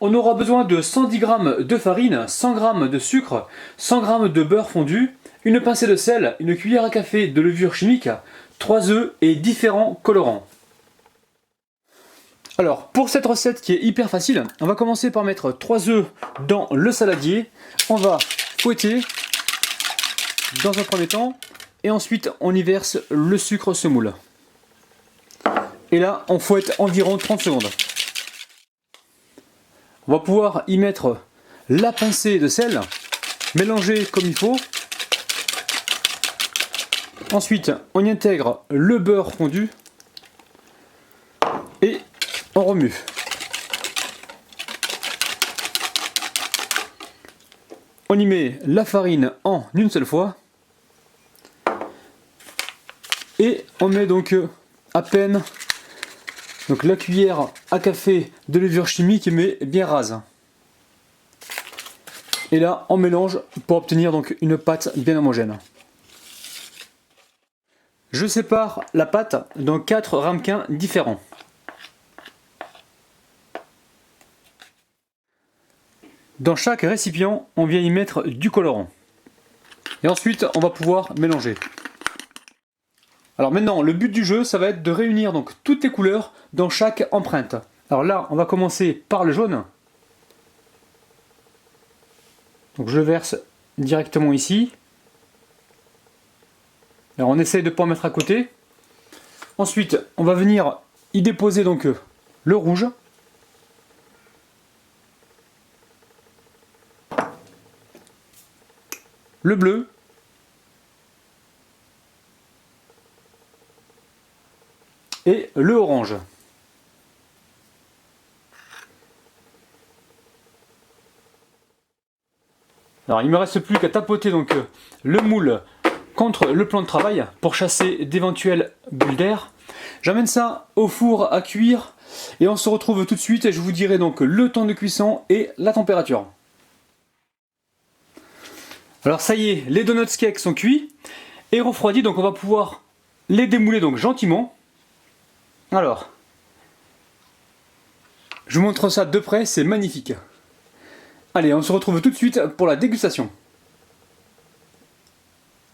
On aura besoin de 110 g de farine, 100 g de sucre, 100 g de beurre fondu, une pincée de sel, une cuillère à café de levure chimique, 3 œufs et différents colorants. Alors, pour cette recette qui est hyper facile, on va commencer par mettre 3 œufs dans le saladier. On va fouetter dans un premier temps et ensuite on y verse le sucre semoule. Et là, on fouette environ 30 secondes. On va pouvoir y mettre la pincée de sel, mélanger comme il faut. Ensuite, on y intègre le beurre fondu et on remue. On y met la farine en une seule fois. Et on met donc à peine la cuillère à café de levure chimique, mais bien rase. Et là, on mélange pour obtenir donc une pâte bien homogène. Je sépare la pâte dans 4 ramequins différents. Dans chaque récipient, on vient y mettre du colorant. Et ensuite, on va pouvoir mélanger. Alors maintenant, le but du jeu, ça va être de réunir donc toutes les couleurs dans chaque empreinte. Alors là, on va commencer par le jaune. Donc je le verse directement ici. Alors on essaye de ne pas en mettre à côté. Ensuite, on va venir y déposer donc le rouge. Le bleu. Et le orange. Alors il ne me reste plus qu'à tapoter donc le moule contre le plan de travail pour chasser d'éventuelles bulles d'air. J'amène ça au four à cuire et on se retrouve tout de suite et je vous dirai donc le temps de cuisson et la température. Alors ça y est, les donuts cakes sont cuits et refroidis, donc on va pouvoir les démouler donc gentiment. Alors, je vous montre ça de près, c'est magnifique. Allez, on se retrouve tout de suite pour la dégustation.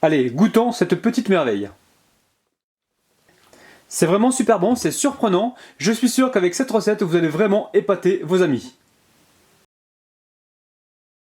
Allez, goûtons cette petite merveille. C'est vraiment super bon, c'est surprenant. Je suis sûr qu'avec cette recette, vous allez vraiment épater vos amis.